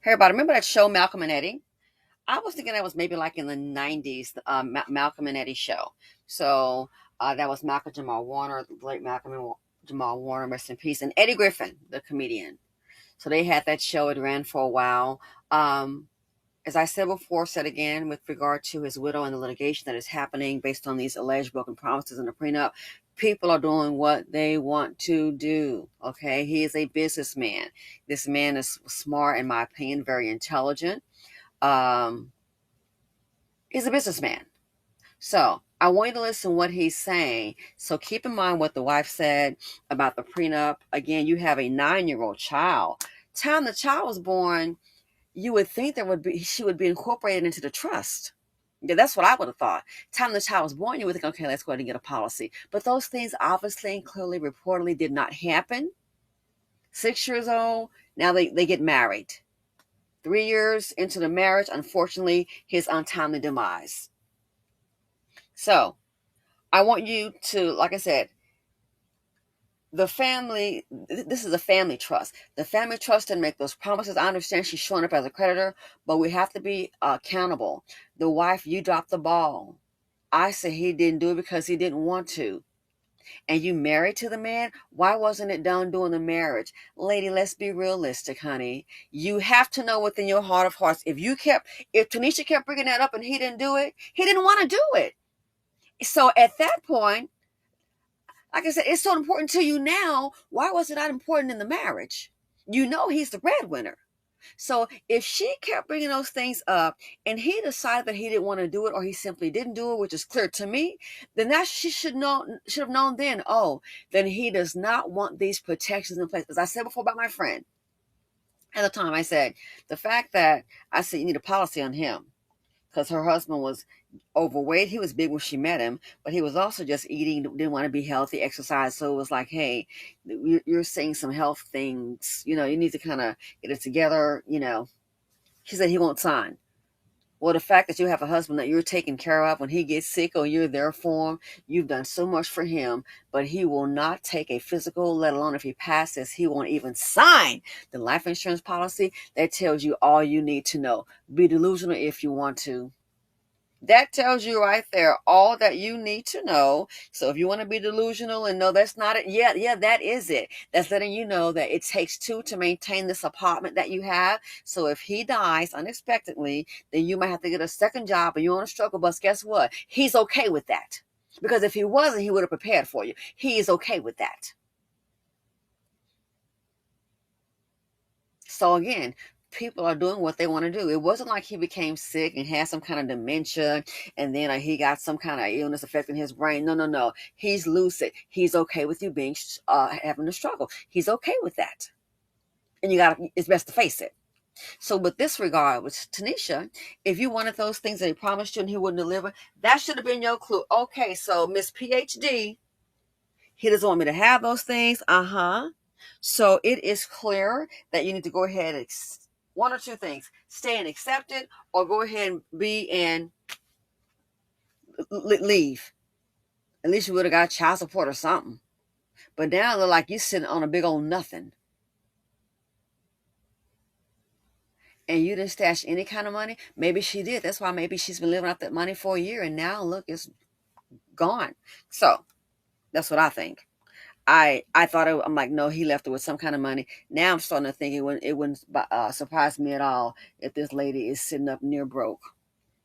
Hey, everybody, remember that show Malcolm and Eddie? I was thinking that was maybe like in the 90s, Malcolm and Eddie show. So that was Malcolm Jamal Warner, the late Malcolm and Jamal Warner, rest in peace, and Eddie Griffin, the comedian. So they had that show. It ran for a while. Um, as I said before, said again, with regard to his widow and the litigation that is happening based on these alleged broken promises and the prenup, people are doing what they want to do. Okay, he is a businessman. This man is smart, in my opinion, very intelligent. Um, he's a businessman. So I want you to listen to what he's saying. So keep in mind what the wife said about the prenup. Again, you have a 9-year-old child. Time the child was born, you would think she would be incorporated into the trust. Yeah, that's what I would have thought. Time the child was born, you would think, okay, let's go ahead and get a policy. But those things obviously and clearly, reportedly did not happen. 6 years old, now they get married. 3 years into the marriage, unfortunately, his untimely demise. So I want you to, like I said, the family, this is a family trust. The family trust didn't make those promises. I understand she's showing up as a creditor, but we have to be accountable. The wife, you dropped the ball. I say he didn't do it because he didn't want to. And you married to the man? Why wasn't it done during the marriage? Lady, let's be realistic, honey. You have to know within your heart of hearts. If Tanisha kept bringing that up and he didn't do it, he didn't want to do it. So at that point, like I said, it's so important to you now. Why was it not important in the marriage? You know he's the breadwinner. So if she kept bringing those things up and he decided that he didn't want to do it or he simply didn't do it, which is clear to me, then that she should have known then, oh, then he does not want these protections in place. As I said before about my friend, at the time I said, the fact that I said you need a policy on him because her husband was overweight. He was big when she met him, but he was also just eating, didn't want to be healthy, exercise. So it was like, hey, you're saying some health things, you need to kind of get it together. She said he won't sign. Well, the fact that you have a husband that you're taking care of when he gets sick or you're there for him, you've done so much for him, but he will not take a physical, let alone if he passes, he won't even sign the life insurance policy. That tells you all you need to know. Be delusional if you want to. That tells you right there all that you need to know. So if you want to be delusional and no, that's not it. Yeah, that is it. That's letting you know that it takes two to maintain this apartment that you have. So if he dies unexpectedly, then you might have to get a second job and you're on a struggle bus. Guess what? He's okay with that. Because if he wasn't, he would have prepared for you. He is okay with that. So again, people are doing what they want to do. It wasn't like he became sick and had some kind of dementia and then he got some kind of illness affecting his brain. No. He's lucid. He's okay with you being having a struggle. He's okay with that. And it's best to face it. So with this regard, with Tanisha, if you wanted those things that he promised you and he wouldn't deliver, that should have been your clue. Okay, so Miss PhD, he doesn't want me to have those things. So it is clear that you need to go ahead and one or two things: stay and accept it, or go ahead and be and leave. At least you would have got child support or something. But now it look like you're sitting on a big old nothing, and you didn't stash any kind of money. Maybe she did. That's why maybe she's been living off that money for a year, and now look, it's gone. So that's what I think. I thought I'm like, no, he left her with some kind of money. Now I'm starting to think it wouldn't surprise me at all if this lady is sitting up near broke.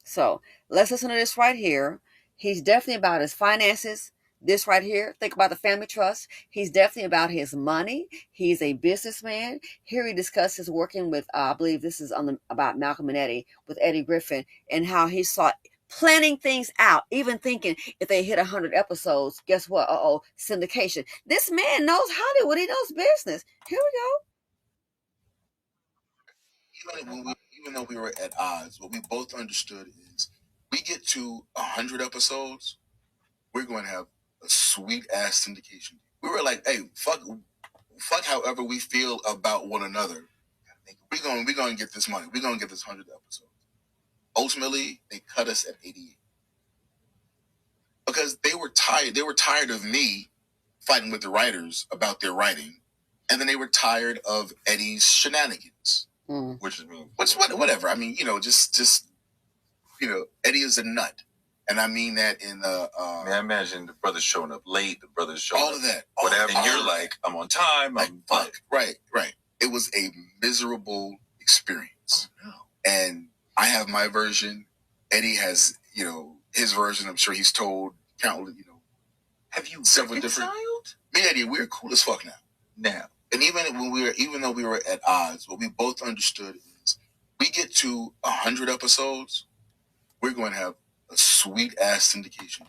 So let's listen to this right here. He's definitely about his finances. This right here, think about the family trust. He's definitely about his money. He's a businessman. Here he discusses working with, I believe this is about Malcolm and Eddie, with Eddie Griffin, and how he saw planning things out, even thinking if they hit 100 episodes, guess what? Syndication. This man knows Hollywood. He knows business. Here we go. Even though we were at odds, what we both understood is we get to 100 episodes, we're going to have a sweet ass syndication. We were like, hey, fuck however we feel about one another. We're gonna get this money. We're gonna get this 100 episodes. Ultimately, they cut us at 88 because they were tired. They were tired of me fighting with the writers about their writing, and then they were tired of Eddie's shenanigans. Which means whatever. I mean, just Eddie is a nut. And I mean that in the. I imagine the brothers showing up late, the brothers showing all of that, whatever. And you're like, I'm on time. Like, fuck. Right. It was a miserable experience. Oh, no. And I have my version. Eddie has, his version. I'm sure he's told countless, have you several different. Me and Eddie, we're cool as fuck now. And even though we were at odds, what we both understood is we get to 100 episodes, we're going to have a sweet ass syndication.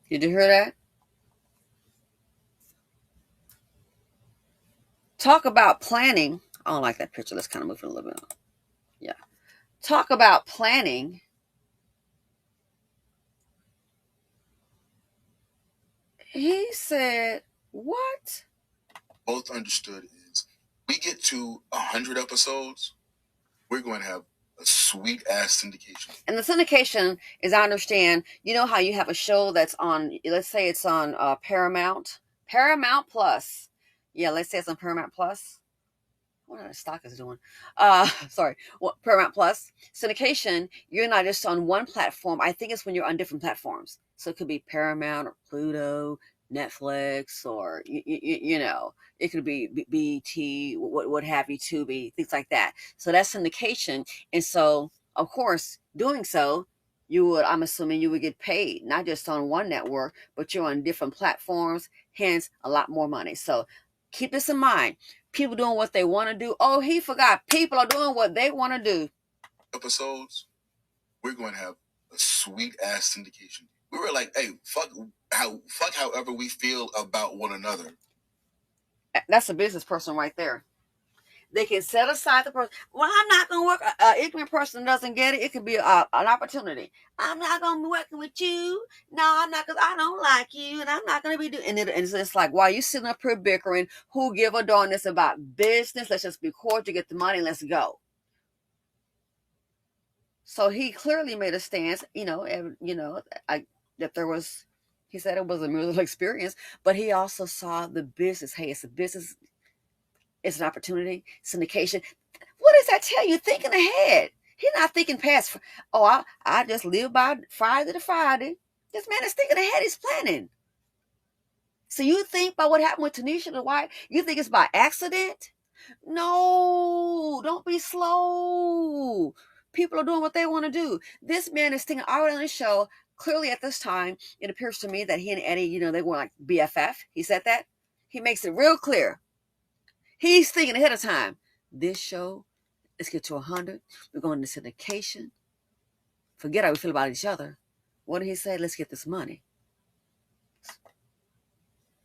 Did you hear that? Talk about planning. I don't like that picture. Let's kind of move it a little bit. Yeah. Talk about planning. He said, what? Both understood is we get to 100 episodes, we're going to have a sweet ass syndication. And the syndication is, I understand, you know how you have a show that's on, let's say it's on Paramount Plus. Yeah, let's say it's on Paramount Plus. What the stock is doing? Sorry. Well, Paramount Plus syndication. You're not just on one platform. I think it's when you're on different platforms. So it could be Paramount or Pluto, Netflix, or it could be BT, what have you, Tubi, things like that. So that's syndication, and so of course, doing so, I'm assuming you would get paid not just on one network, but you're on different platforms. Hence, a lot more money. So keep this in mind. People doing what they want to do. Oh, he forgot. People are doing what they want to do. Episodes, we're going to have a sweet ass syndication. We were like, hey, fuck however we feel about one another. That's a business person right there. They can set aside the person. Well, I'm not going to work. Ignorant person doesn't get it. It could be an opportunity. I'm not going to be working with you. No, I'm not, because I don't like you, and I'm not going to be doing. And it's like, why are you sitting up here bickering? Who give a darn? This about business? Let's just be cordial, get the money, let's go. So he clearly made a stance. That there was. He said it was a musical experience, but he also saw the business. Hey, it's a business. It's an opportunity. Syndication. What does that tell you? Thinking ahead. He's not thinking past. I just live by Friday to Friday. This man is thinking ahead. He's planning. So you think by what happened with Tenisha, the wife, you think it's by accident? No, don't be slow. People are doing what they want to do. This man is thinking already on the show. Clearly at this time, it appears to me that he and Eddie, they were like BFF. He said that. He makes it real clear. He's thinking ahead of time. This show, let's get to 100. We're going to syndication. Forget how we feel about each other. What did he say? Let's get this money.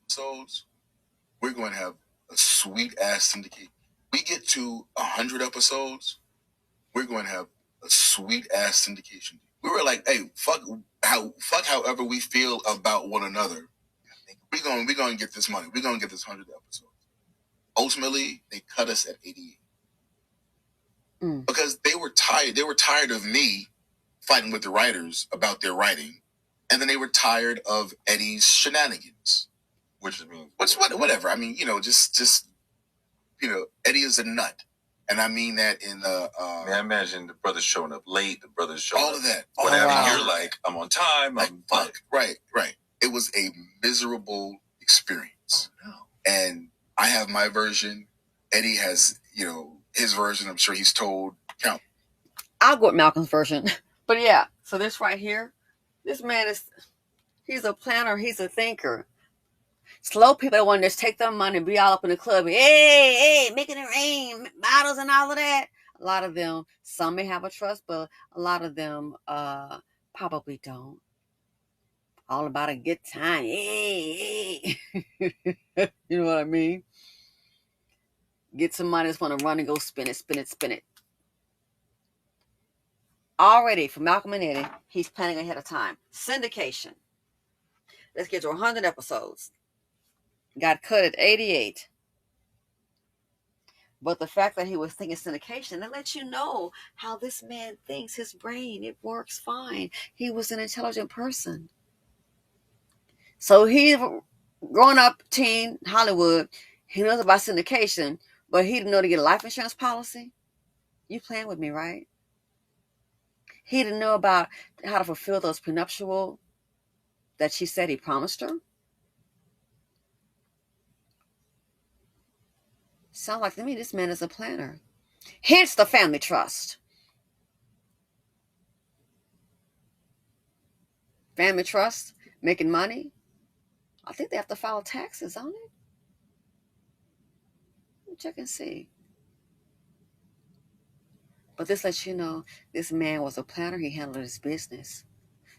So we're going to have a sweet ass syndicate. We get to 100 episodes, we're going to have a sweet ass syndication. We were like, hey, fuck however we feel about one another. We're going to get this money. We're going to get this 100 episodes. Ultimately, they cut us at 88. Because they were tired. They were tired of me fighting with the writers about their writing. And then they were tired of Eddie's shenanigans. Which means whatever. I mean, just Eddie is a nut. And I mean that in the I imagine the brothers showing up late, the brothers showing all up. All of that. Whatever. Wow. You're like, I'm on time. Like, fuck. Right. It was a miserable experience. Oh, no. And I have my version. Eddie has, his version. I'm sure he's told count. I'll go with Malcolm's version. But yeah, so this right here, this man he's a planner. He's a thinker. Slow people that want to just take their money and be all up in the club. Hey, making it rain, bottles and all of that. A lot of them, some may have a trust, but a lot of them probably don't. All about a good time. Hey. You know what I mean? Get some money, just want to run and go spin it. Already, for Malcolm and Eddie, he's planning ahead of time. Syndication. Let's get to 100 episodes. Got cut at 88. But the fact that he was thinking syndication, that lets you know how this man thinks. His brain, it works fine. He was an intelligent person. So he, growing up teen, Hollywood, he knows about syndication, but he didn't know to get a life insurance policy. You playing with me, right? He didn't know about how to fulfill those prenuptial that she said he promised her. Sound like to me this man is a planner. Hence the family trust. Family trust, making money. I think they have to file taxes on it. Let me check and see. But this lets you know this man was a planner. He handled his business.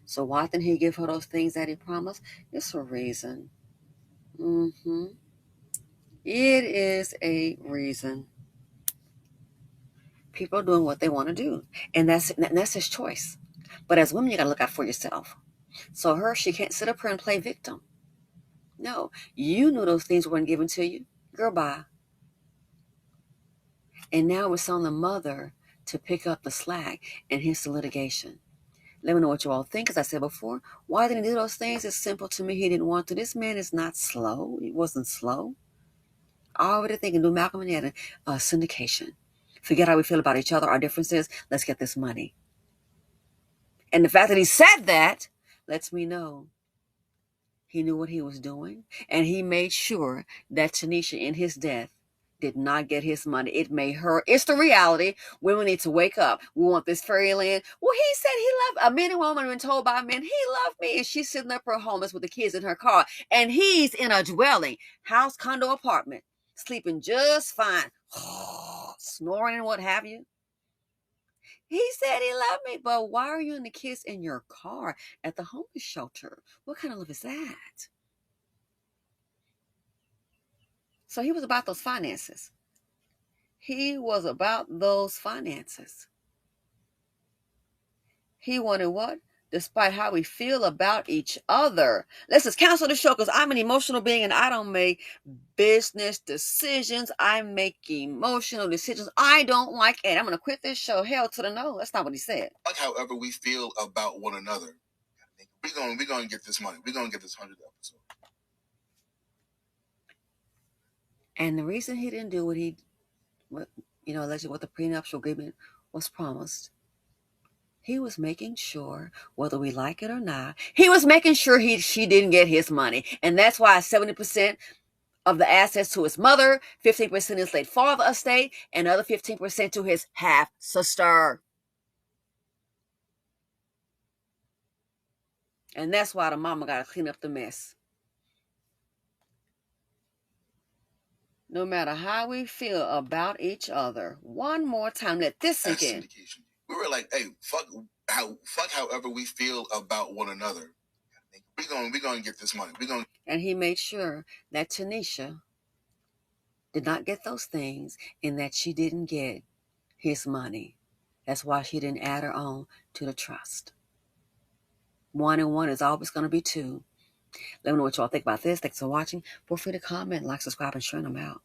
So why didn't he give her those things that he promised? It's a reason. It is a reason. People are doing what they want to do. And that's his choice. But as women, you got to look out for yourself. So she can't sit up here and play victim. No, you knew those things weren't given to you. Girl, bye. And now it's on the mother to pick up the slack and hence the litigation. Let me know what you all think. As I said before, why didn't he do those things? It's simple to me. He didn't want to. This man is not slow. He wasn't slow. I already thinking do Malcolm and Ed syndication. Forget how we feel about each other, our differences. Let's get this money. And the fact that he said that lets me know he knew what he was doing. And he made sure that Tenisha, in his death, did not get his money. It made her. It's the reality. Women need to wake up. We want this fairyland. Well, he said he loved a man and woman have been told by men, he loved me. And she's sitting up her homeless with the kids in her car. And he's in a dwelling, house, condo, apartment, sleeping just fine, snoring and what have you. He said he loved me, but why are you and the kids in your car at the homeless shelter? What kind of love is that? So he was about those finances. He was about those finances. He wanted what? Despite how we feel about each other. Let's just cancel the show because I'm an emotional being and I don't make business decisions. I make emotional decisions. I don't like it. I'm going to quit this show. Hell to the no. That's not what he said. Like however we feel about one another. We're going to get this money. We're going to get this 100th episode. And the reason he didn't do allegedly what the prenuptial agreement was promised, he was making sure, whether we like it or not, he was making sure she didn't get his money. And that's why 70% of the assets to his mother, 15% his late father estate, and another 15% to his half sister. And that's why the mama got to clean up the mess. No matter how we feel about each other, one more time, let this sink in. We were like, hey, fuck however we feel about one another. We're going to get this money. And he made sure that Tenisha did not get those things and that she didn't get his money. That's why she didn't add her own to the trust. 1 and 1 is always going to be 2. Let me know what y'all think about this. Thanks for watching. Feel free to comment, like, subscribe, and share them out.